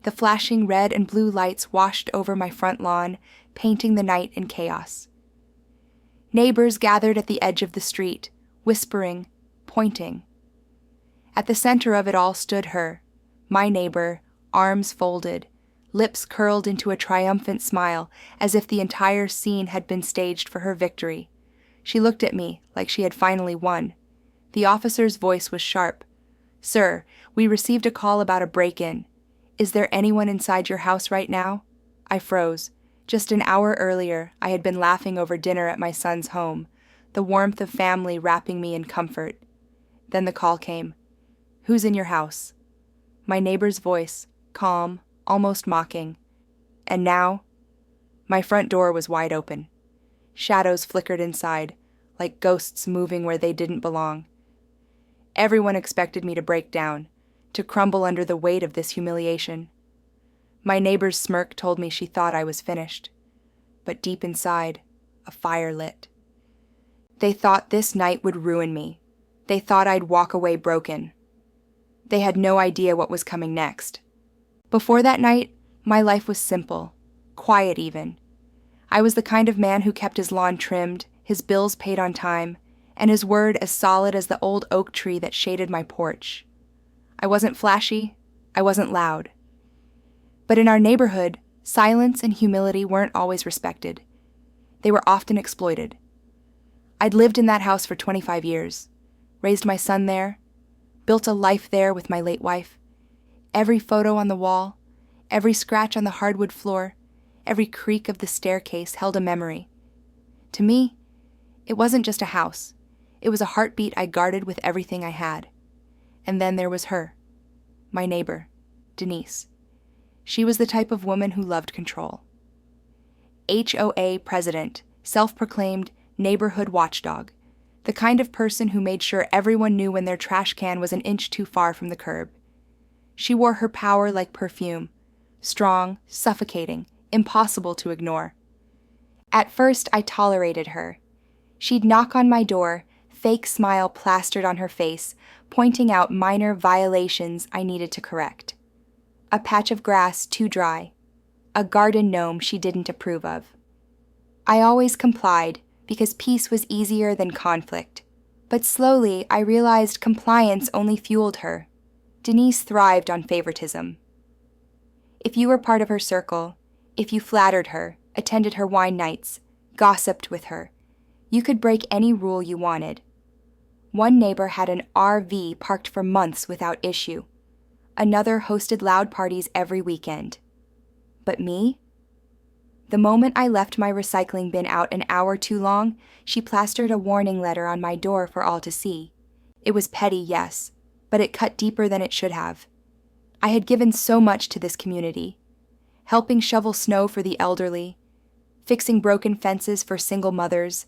The flashing red and blue lights washed over my front lawn, painting the night in chaos. Neighbors gathered at the edge of the street, whispering, pointing. At the center of it all stood her, my neighbor, arms folded, lips curled into a triumphant smile, as if the entire scene had been staged for her victory. She looked at me like she had finally won. The officer's voice was sharp. "Sir, we received a call about a break-in. Is there anyone inside your house right now?" I froze. Just an hour earlier, I had been laughing over dinner at my son's home, the warmth of family wrapping me in comfort. Then the call came. "Who's in your house?" My neighbor's voice, calm, almost mocking. And now, my front door was wide open. Shadows flickered inside, like ghosts moving where they didn't belong. Everyone expected me to break down, to crumble under the weight of this humiliation. My neighbor's smirk told me she thought I was finished. But deep inside, a fire lit. They thought this night would ruin me. They thought I'd walk away broken. They had no idea what was coming next. Before that night, my life was simple, quiet even. I was the kind of man who kept his lawn trimmed, his bills paid on time, and his word as solid as the old oak tree that shaded my porch. I wasn't flashy, I wasn't loud. But in our neighborhood, silence and humility weren't always respected. They were often exploited. I'd lived in that house for 25 years, raised my son there, built a life there with my late wife. Every photo on the wall, every scratch on the hardwood floor, every creak of the staircase held a memory. To me, it wasn't just a house. It was a heartbeat I guarded with everything I had. And then there was her, my neighbor, Denise. She was the type of woman who loved control. HOA president, self-proclaimed neighborhood watchdog, the kind of person who made sure everyone knew when their trash can was an inch too far from the curb. She wore her power like perfume, strong, suffocating, impossible to ignore. At first, I tolerated her. She'd knock on my door, fake smile plastered on her face, pointing out minor violations I needed to correct. A patch of grass too dry, a garden gnome she didn't approve of. I always complied because peace was easier than conflict. But slowly, I realized compliance only fueled her. Denise thrived on favoritism. If you were part of her circle, if you flattered her, attended her wine nights, gossiped with her, you could break any rule you wanted. One neighbor had an RV parked for months without issue. Another hosted loud parties every weekend. But me? The moment I left my recycling bin out an hour too long, she plastered a warning letter on my door for all to see. It was petty, yes, but it cut deeper than it should have. I had given so much to this community, helping shovel snow for the elderly, fixing broken fences for single mothers,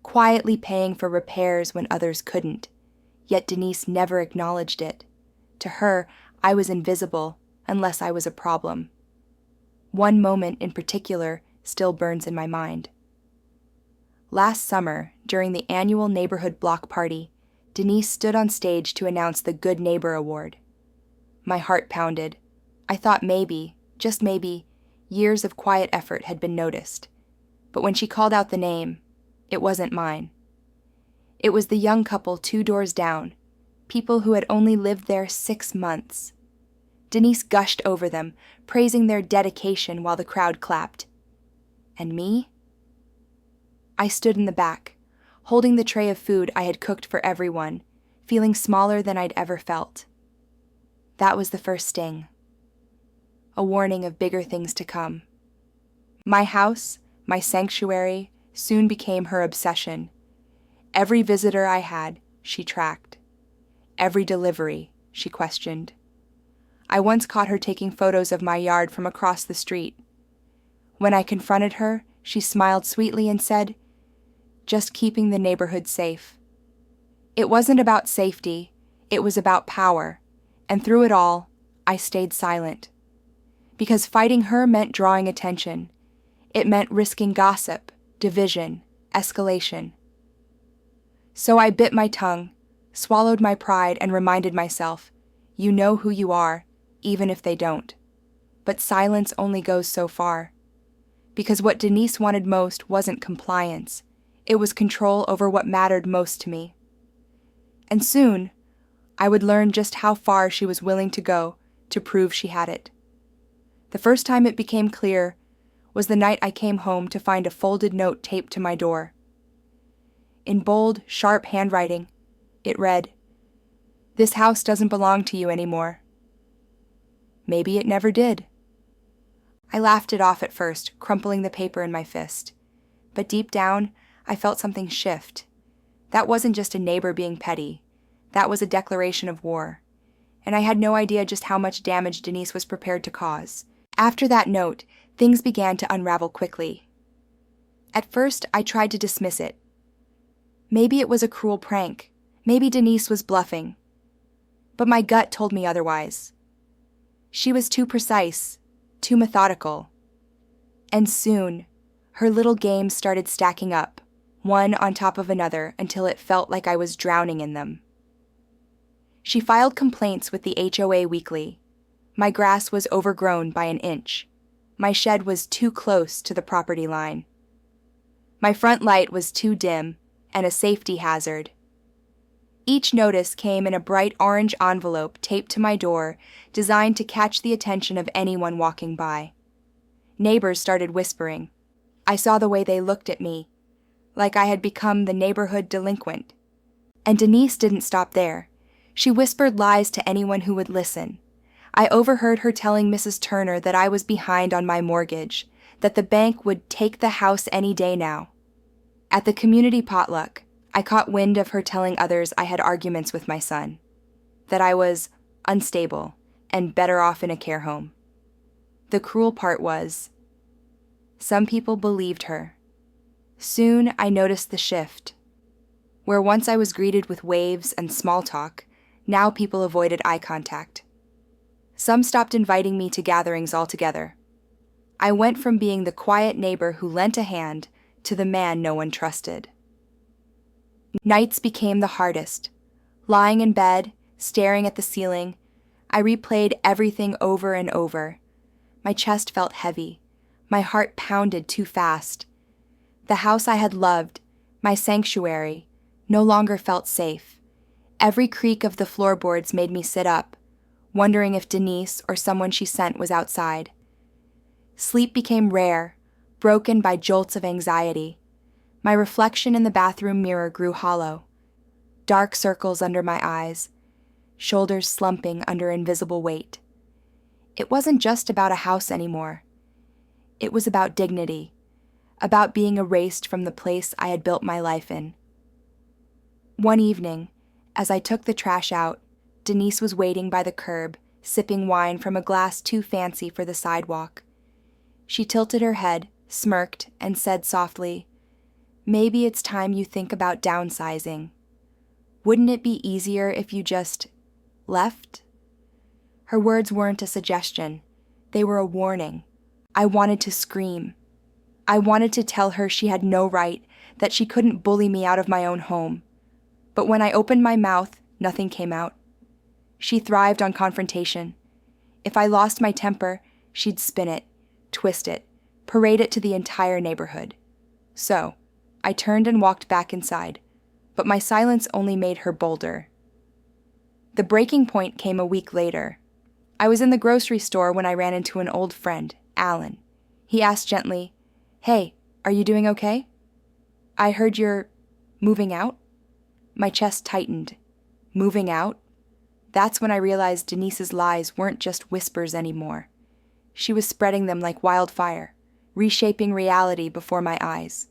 quietly paying for repairs when others couldn't. Yet Denise never acknowledged it. To her, I was invisible unless I was a problem. One moment in particular still burns in my mind. Last summer, during the annual neighborhood block party, Denise stood on stage to announce the Good Neighbor Award. My heart pounded. I thought maybe, just maybe, years of quiet effort had been noticed. But when she called out the name, it wasn't mine. It was the young couple 2 doors down, people who had only lived there 6 months. Denise gushed over them, praising their dedication while the crowd clapped. And me? I stood in the back, holding the tray of food I had cooked for everyone, feeling smaller than I'd ever felt. That was the first sting. A warning of bigger things to come. My house, my sanctuary, soon became her obsession. Every visitor I had, she tracked. Every delivery, she questioned. I once caught her taking photos of my yard from across the street. When I confronted her, she smiled sweetly and said, "Just keeping the neighborhood safe." It wasn't about safety, it was about power, and through it all, I stayed silent. Because fighting her meant drawing attention. It meant risking gossip, division, escalation. So I bit my tongue, swallowed my pride, and reminded myself, you know who you are, even if they don't. But silence only goes so far. Because what Denise wanted most wasn't compliance. It was control over what mattered most to me. And soon, I would learn just how far she was willing to go to prove she had it. The first time it became clear was the night I came home to find a folded note taped to my door. In bold, sharp handwriting, it read, "This house doesn't belong to you anymore." Maybe it never did. I laughed it off at first, crumpling the paper in my fist. But deep down, I felt something shift. That wasn't just a neighbor being petty. That was a declaration of war. And I had no idea just how much damage Denise was prepared to cause. After that note, things began to unravel quickly. At first, I tried to dismiss it. Maybe it was a cruel prank. Maybe Denise was bluffing. But my gut told me otherwise. She was too precise, too methodical. And soon, her little games started stacking up, one on top of another until it felt like I was drowning in them. She filed complaints with the HOA weekly. My grass was overgrown by an inch. My shed was too close to the property line. My front light was too dim and a safety hazard. Each notice came in a bright orange envelope taped to my door, designed to catch the attention of anyone walking by. Neighbors started whispering. I saw the way they looked at me, like I had become the neighborhood delinquent. And Denise didn't stop there. She whispered lies to anyone who would listen. I overheard her telling Mrs. Turner that I was behind on my mortgage, that the bank would take the house any day now. At the community potluck, I caught wind of her telling others I had arguments with my son, that I was unstable and better off in a care home. The cruel part was, some people believed her. Soon I noticed the shift. Where once I was greeted with waves and small talk, now people avoided eye contact. Some stopped inviting me to gatherings altogether. I went from being the quiet neighbor who lent a hand to the man no one trusted. Nights became the hardest. Lying in bed, staring at the ceiling, I replayed everything over and over. My chest felt heavy. My heart pounded too fast. The house I had loved, my sanctuary, no longer felt safe. Every creak of the floorboards made me sit up, wondering if Denise or someone she sent was outside. Sleep became rare, broken by jolts of anxiety. My reflection in the bathroom mirror grew hollow. Dark circles under my eyes, shoulders slumping under invisible weight. It wasn't just about a house anymore. It was about dignity, about being erased from the place I had built my life in. One evening, as I took the trash out, Denise was waiting by the curb, sipping wine from a glass too fancy for the sidewalk. She tilted her head, smirked, and said softly, "Maybe it's time you think about downsizing. Wouldn't it be easier if you just left?" Her words weren't a suggestion. They were a warning. I wanted to scream. I wanted to tell her she had no right, that she couldn't bully me out of my own home. But when I opened my mouth, nothing came out. She thrived on confrontation. If I lost my temper, she'd spin it, twist it, parade it to the entire neighborhood. So, I turned and walked back inside, but my silence only made her bolder. The breaking point came a week later. I was in the grocery store when I ran into an old friend, Alan. He asked gently, "Hey, are you doing okay?" "I heard you're moving out?" My chest tightened. Moving out? That's when I realized Denise's lies weren't just whispers anymore. She was spreading them like wildfire, reshaping reality before my eyes.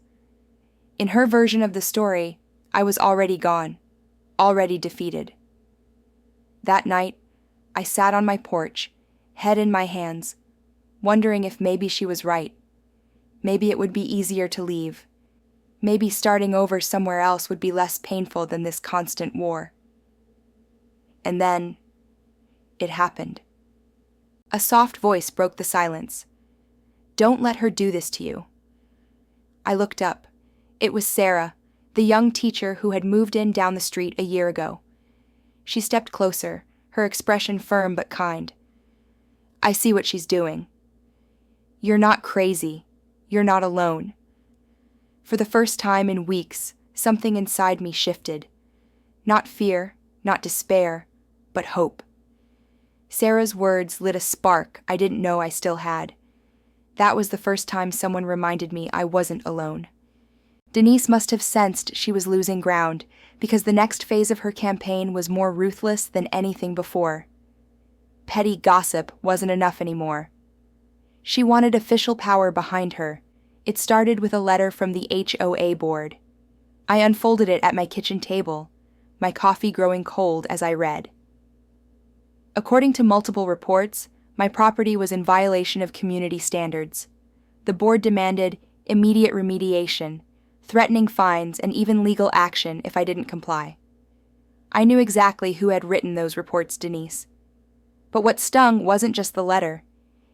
In her version of the story, I was already gone, already defeated. That night, I sat on my porch, head in my hands, wondering if maybe she was right. Maybe it would be easier to leave. Maybe starting over somewhere else would be less painful than this constant war. And then, it happened. A soft voice broke the silence. "Don't let her do this to you." I looked up. It was Sarah, the young teacher who had moved in down the street a year ago. She stepped closer, her expression firm but kind. I see what she's doing. You're not crazy. You're not alone. For the first time in weeks, something inside me shifted. Not fear, not despair, but hope. Sarah's words lit a spark I didn't know I still had. That was the first time someone reminded me I wasn't alone. Denise must have sensed she was losing ground, because the next phase of her campaign was more ruthless than anything before. Petty gossip wasn't enough anymore. She wanted official power behind her. It started with a letter from the HOA board. I unfolded it at my kitchen table, my coffee growing cold as I read. According to multiple reports, my property was in violation of community standards. The board demanded immediate remediation, threatening fines and even legal action if I didn't comply. I knew exactly who had written those reports, Denise. But what stung wasn't just the letter.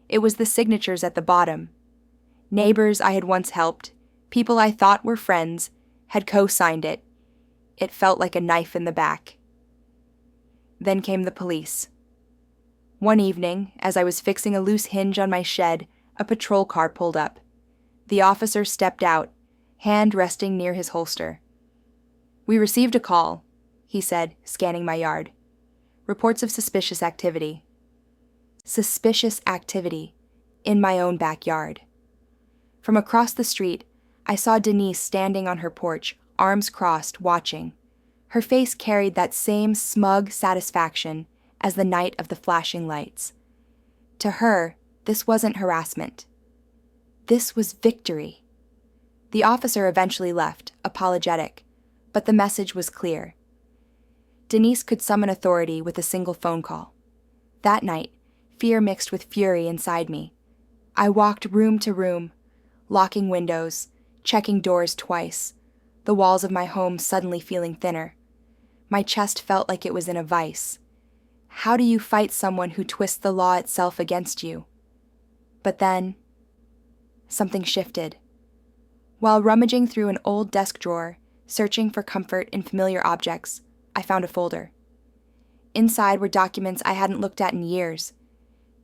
It was the signatures at the bottom. Neighbors I had once helped, people I thought were friends, had co-signed it. It felt like a knife in the back. Then came the police. One evening, as I was fixing a loose hinge on my shed, a patrol car pulled up. The officer stepped out, hand resting near his holster. "We received a call," he said, scanning my yard. "Reports of suspicious activity." Suspicious activity in my own backyard. From across the street, I saw Denise standing on her porch, arms crossed, watching. Her face carried that same smug satisfaction as the night of the flashing lights. To her, this wasn't harassment. This was victory. The officer eventually left, apologetic, but the message was clear. Denise could summon authority with a single phone call. That night, fear mixed with fury inside me. I walked room to room, locking windows, checking doors twice, the walls of my home suddenly feeling thinner. My chest felt like it was in a vice. How do you fight someone who twists the law itself against you? But then, something shifted. While rummaging through an old desk drawer, searching for comfort in familiar objects, I found a folder. Inside were documents I hadn't looked at in years.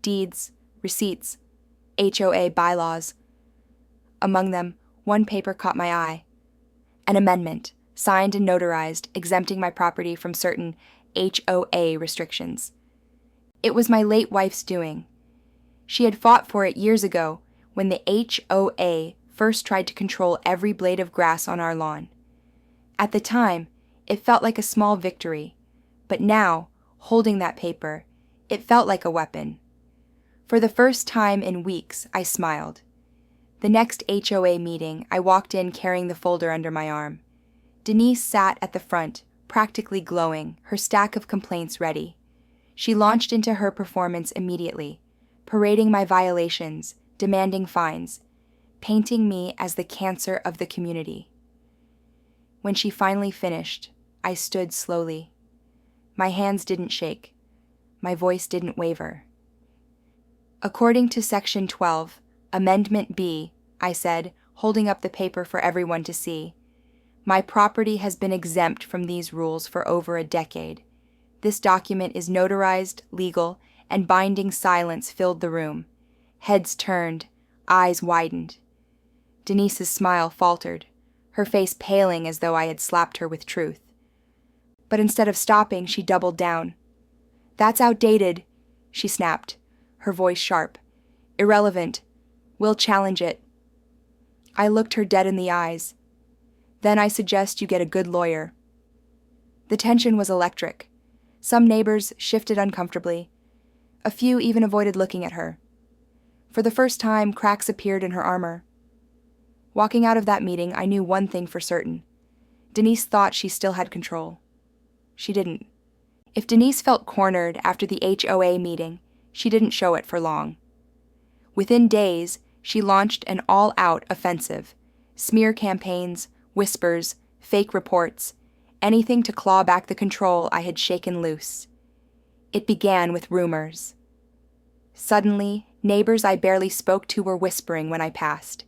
Deeds, receipts, HOA bylaws. Among them, one paper caught my eye. An amendment, signed and notarized, exempting my property from certain HOA restrictions. It was my late wife's doing. She had fought for it years ago when the HOA first tried to control every blade of grass on our lawn. At the time, it felt like a small victory, but now, holding that paper, it felt like a weapon. For the first time in weeks, I smiled. The next HOA meeting, I walked in carrying the folder under my arm. Denise sat at the front, practically glowing, her stack of complaints ready. She launched into her performance immediately, parading my violations, demanding fines, painting me as the cancer of the community. When she finally finished, I stood slowly. My hands didn't shake. My voice didn't waver. "According to Section 12, Amendment B," I said, holding up the paper for everyone to see, "my property has been exempt from these rules for over a decade. This document is notarized, legal, and binding silence filled the room. Heads turned, eyes widened. Denise's smile faltered, her face paling as though I had slapped her with truth. But instead of stopping, she doubled down. "That's outdated," she snapped, her voice sharp. "Irrelevant. We'll challenge it." I looked her dead in the eyes. "Then I suggest you get a good lawyer." The tension was electric. Some neighbors shifted uncomfortably. A few even avoided looking at her. For the first time, cracks appeared in her armor. Walking out of that meeting, I knew one thing for certain. Denise thought she still had control. She didn't. If Denise felt cornered after the HOA meeting, she didn't show it for long. Within days, she launched an all-out offensive. Smear campaigns, whispers, fake reports, anything to claw back the control I had shaken loose. It began with rumors. Suddenly, neighbors I barely spoke to were whispering when I passed.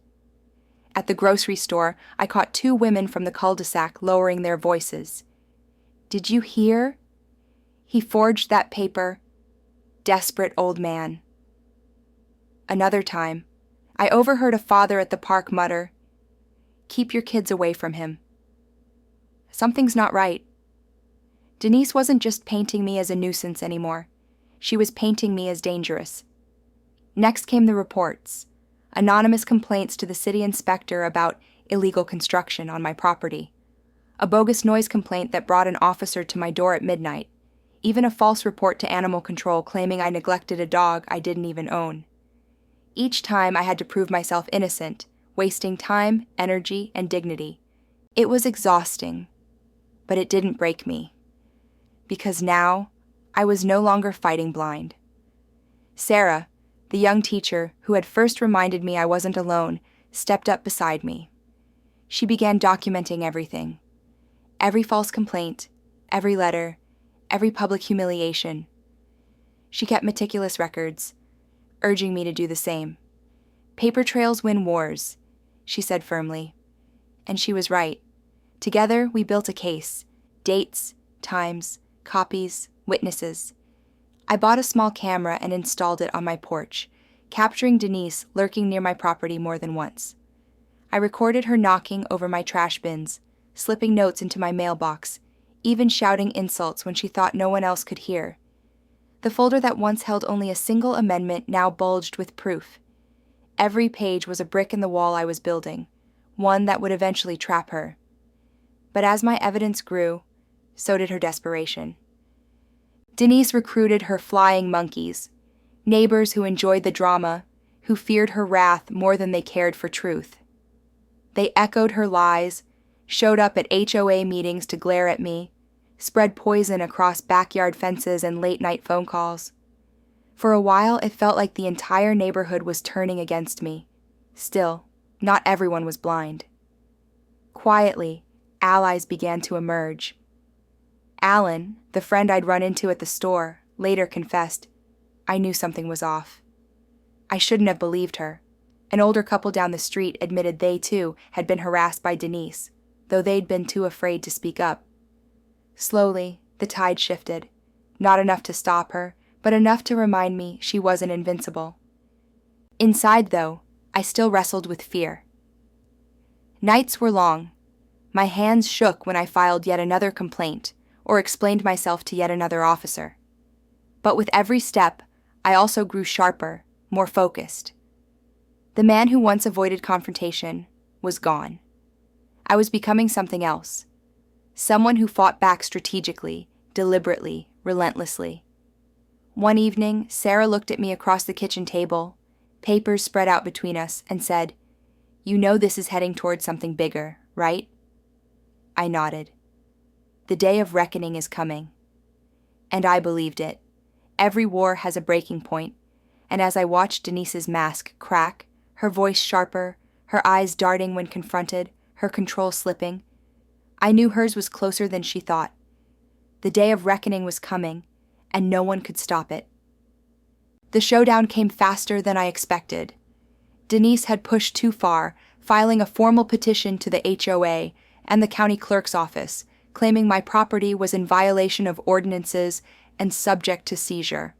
At the grocery store, I caught 2 women from the cul-de-sac lowering their voices. "Did you hear? He forged that paper. Desperate old man." Another time, I overheard a father at the park mutter, "Keep your kids away from him." Something's not right. Denise wasn't just painting me as a nuisance anymore. She was painting me as dangerous. Next came the reports, anonymous complaints to the city inspector about illegal construction on my property, a bogus noise complaint that brought an officer to my door at midnight, even a false report to animal control claiming I neglected a dog I didn't even own. Each time I had to prove myself innocent, wasting time, energy, and dignity. It was exhausting, but it didn't break me. Because now, I was no longer fighting blind. Sarah, the young teacher who had first reminded me I wasn't alone, stepped up beside me. She began documenting everything. Every false complaint, every letter, every public humiliation. She kept meticulous records, urging me to do the same. Paper trails win wars, she said firmly. And she was right. Together, we built a case. Dates, times, copies, witnesses. I bought a small camera and installed it on my porch, capturing Denise lurking near my property more than once. I recorded her knocking over my trash bins, slipping notes into my mailbox, even shouting insults when she thought no one else could hear. The folder that once held only a single amendment now bulged with proof. Every page was a brick in the wall I was building, one that would eventually trap her. But as my evidence grew, so did her desperation. Denise recruited her flying monkeys, neighbors who enjoyed the drama, who feared her wrath more than they cared for truth. They echoed her lies, showed up at HOA meetings to glare at me, spread poison across backyard fences and late-night phone calls. For a while, it felt like the entire neighborhood was turning against me. Still, not everyone was blind. Quietly, allies began to emerge. Alan, the friend I'd run into at the store, later confessed, I knew something was off. I shouldn't have believed her. An older couple down the street admitted they, too, had been harassed by Denise, though they'd been too afraid to speak up. Slowly, the tide shifted. Not enough to stop her, but enough to remind me she wasn't invincible. Inside, though, I still wrestled with fear. Nights were long. My hands shook when I filed yet another complaint, or explained myself to yet another officer. But with every step, I also grew sharper, more focused. The man who once avoided confrontation was gone. I was becoming something else. Someone who fought back strategically, deliberately, relentlessly. One evening, Sarah looked at me across the kitchen table, papers spread out between us, and said, "You know this is heading towards something bigger, right?" I nodded. The day of reckoning is coming. And I believed it. Every war has a breaking point, and as I watched Denise's mask crack, her voice sharper, her eyes darting when confronted, her control slipping, I knew hers was closer than she thought. The day of reckoning was coming, and no one could stop it. The showdown came faster than I expected. Denise had pushed too far, filing a formal petition to the HOA and the county clerk's office, claiming my property was in violation of ordinances and subject to seizure.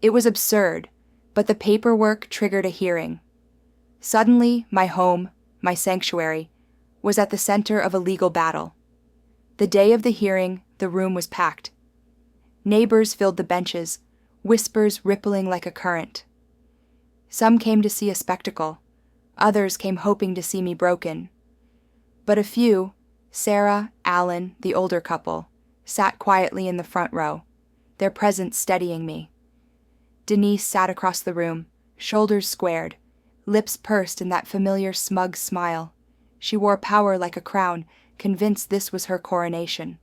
It was absurd, but the paperwork triggered a hearing. Suddenly, my home, my sanctuary, was at the center of a legal battle. The day of the hearing, the room was packed. Neighbors filled the benches, whispers rippling like a current. Some came to see a spectacle. Others came hoping to see me broken. But a few, Sarah, Alan, the older couple, sat quietly in the front row, their presence steadying me. Denise sat across the room, shoulders squared, lips pursed in that familiar smug smile. She wore power like a crown, convinced this was her coronation.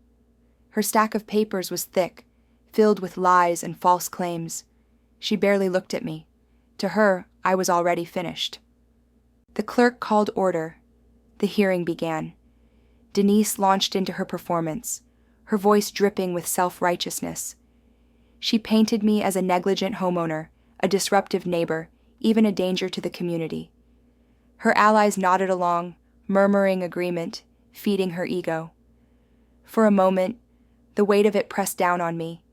Her stack of papers was thick, filled with lies and false claims. She barely looked at me. To her, I was already finished. The clerk called order. The hearing began. Denise launched into her performance, her voice dripping with self-righteousness. She painted me as a negligent homeowner, a disruptive neighbor, even a danger to the community. Her allies nodded along, murmuring agreement, feeding her ego. For a moment, the weight of it pressed down on me.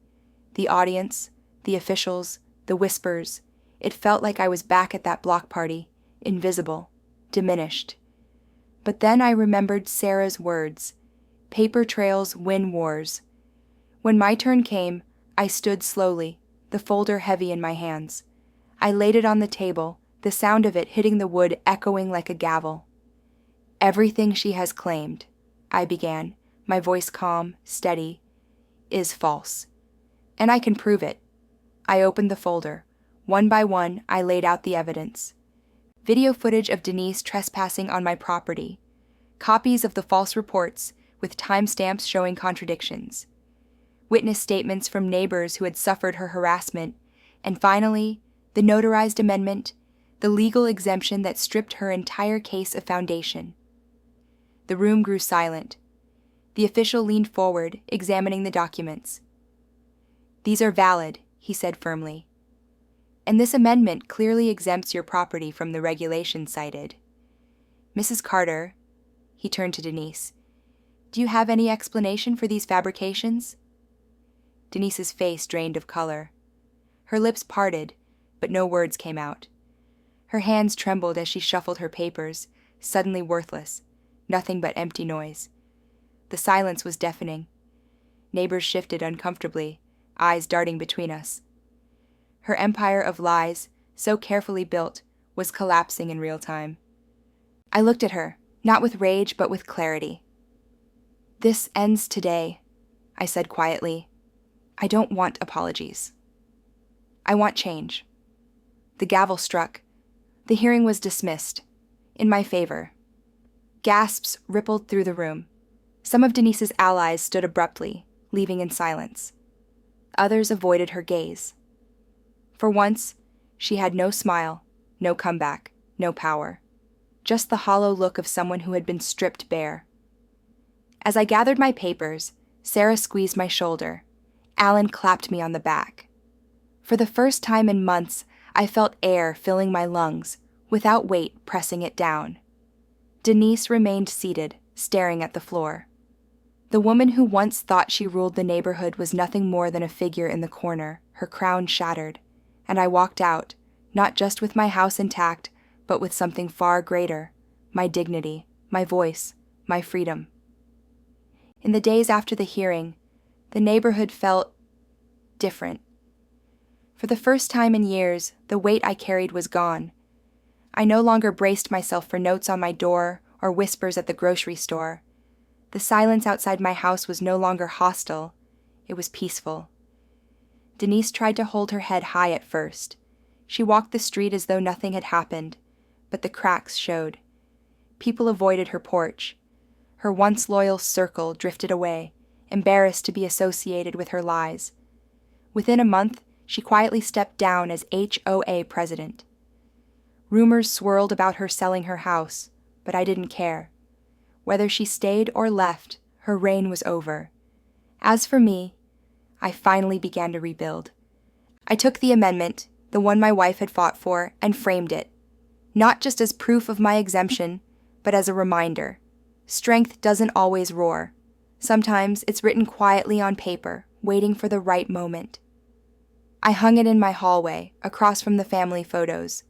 The audience, the officials, the whispers, It felt like I was back at that block party, invisible, diminished. But then I remembered Sarah's words. Paper trails win wars. When my turn came, I stood slowly, the folder heavy in my hands. I laid it on the table, the sound of it hitting the wood echoing like a gavel. "Everything she has claimed," I began, my voice calm, steady, "is false. And I can prove it." I opened the folder. One by one, I laid out the evidence. Video footage of Denise trespassing on my property. Copies of the false reports with timestamps showing contradictions. Witness statements from neighbors who had suffered her harassment. And finally, the notarized amendment, the legal exemption that stripped her entire case of foundation. The room grew silent. The official leaned forward, examining the documents. "These are valid," he said firmly. "And this amendment clearly exempts your property from the regulations cited. Mrs. Carter," he turned to Denise, "do you have any explanation for these fabrications?" Denise's face drained of color. Her lips parted, but no words came out. Her hands trembled as she shuffled her papers, suddenly worthless, nothing but empty noise. The silence was deafening. Neighbors shifted uncomfortably, eyes darting between us. Her empire of lies, so carefully built, was collapsing in real time. I looked at her, not with rage but with clarity. "This ends today," I said quietly. "I don't want apologies. I want change." The gavel struck. The hearing was dismissed. In my favor. Gasps rippled through the room. Some of Denise's allies stood abruptly, leaving in silence. Others avoided her gaze. For once, she had no smile, no comeback, no power. Just the hollow look of someone who had been stripped bare. As I gathered my papers, Sarah squeezed my shoulder. Alan clapped me on the back. For the first time in months, I felt air filling my lungs, without weight pressing it down. Denise remained seated, staring at the floor. The woman who once thought she ruled the neighborhood was nothing more than a figure in the corner, her crown shattered, and I walked out, not just with my house intact, but with something far greater, my dignity, my voice, my freedom. In the days after the hearing, the neighborhood felt different. For the first time in years, the weight I carried was gone. I no longer braced myself for notes on my door or whispers at the grocery store. The silence outside my house was no longer hostile. It was peaceful. Denise tried to hold her head high at first. She walked the street as though nothing had happened, but the cracks showed. People avoided her porch. Her once loyal circle drifted away, embarrassed to be associated with her lies. Within a month, she quietly stepped down as HOA president. Rumors swirled about her selling her house, but I didn't care. Whether she stayed or left, her reign was over. As for me, I finally began to rebuild. I took the amendment, the one my wife had fought for, and framed it. Not just as proof of my exemption, but as a reminder. Strength doesn't always roar. Sometimes it's written quietly on paper, waiting for the right moment. I hung it in my hallway, across from the family photos.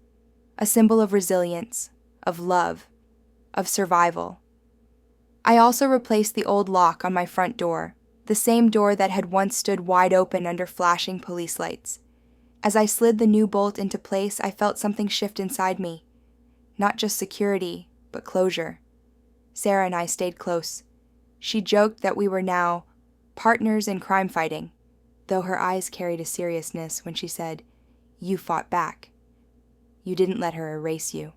A symbol of resilience, of love, of survival. I also replaced the old lock on my front door, the same door that had once stood wide open under flashing police lights. As I slid the new bolt into place, I felt something shift inside me. Not just security, but closure. Sarah and I stayed close. She joked that we were now partners in crime fighting, though her eyes carried a seriousness when she said, "You fought back. You didn't let her erase you."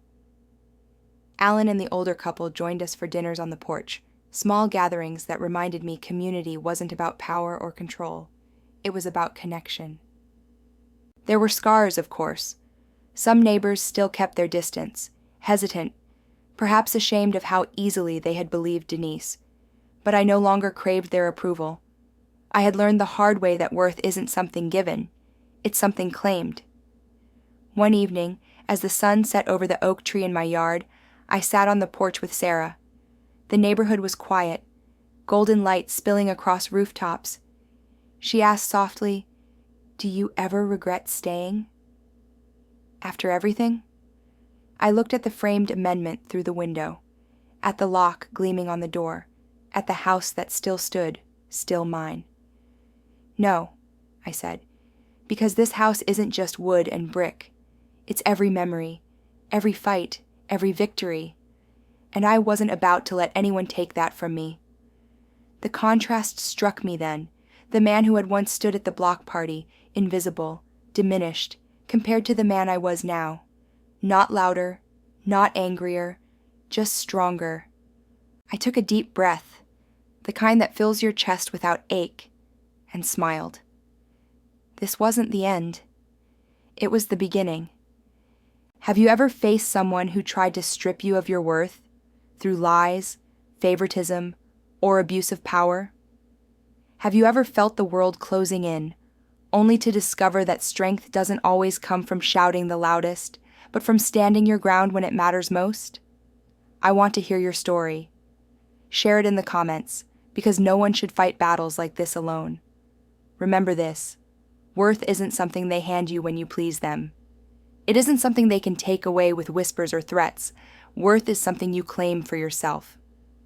Alan and the older couple joined us for dinners on the porch, small gatherings that reminded me community wasn't about power or control. It was about connection. There were scars, of course. Some neighbors still kept their distance, hesitant, perhaps ashamed of how easily they had believed Denise. But I no longer craved their approval. I had learned the hard way that worth isn't something given, it's something claimed. One evening, as the sun set over the oak tree in my yard, I sat on the porch with Sarah. The neighborhood was quiet, golden light spilling across rooftops. She asked softly, "Do you ever regret staying?" After everything? I looked at the framed amendment through the window, at the lock gleaming on the door, at the house that still stood, still mine. No, I said, because this house isn't just wood and brick. It's every memory, every fight, every victory, and I wasn't about to let anyone take that from me. The contrast struck me then, the man who had once stood at the block party, invisible, diminished, compared to the man I was now. Not louder, not angrier, just stronger. I took a deep breath, the kind that fills your chest without ache, and smiled. This wasn't the end. It was the beginning. Have you ever faced someone who tried to strip you of your worth through lies, favoritism, or abuse of power? Have you ever felt the world closing in, only to discover that strength doesn't always come from shouting the loudest, but from standing your ground when it matters most? I want to hear your story. Share it in the comments, because no one should fight battles like this alone. Remember this: worth isn't something they hand you when you please them. It isn't something they can take away with whispers or threats. Worth is something you claim for yourself,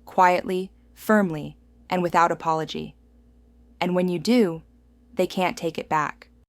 quietly, firmly, and without apology. And when you do, they can't take it back.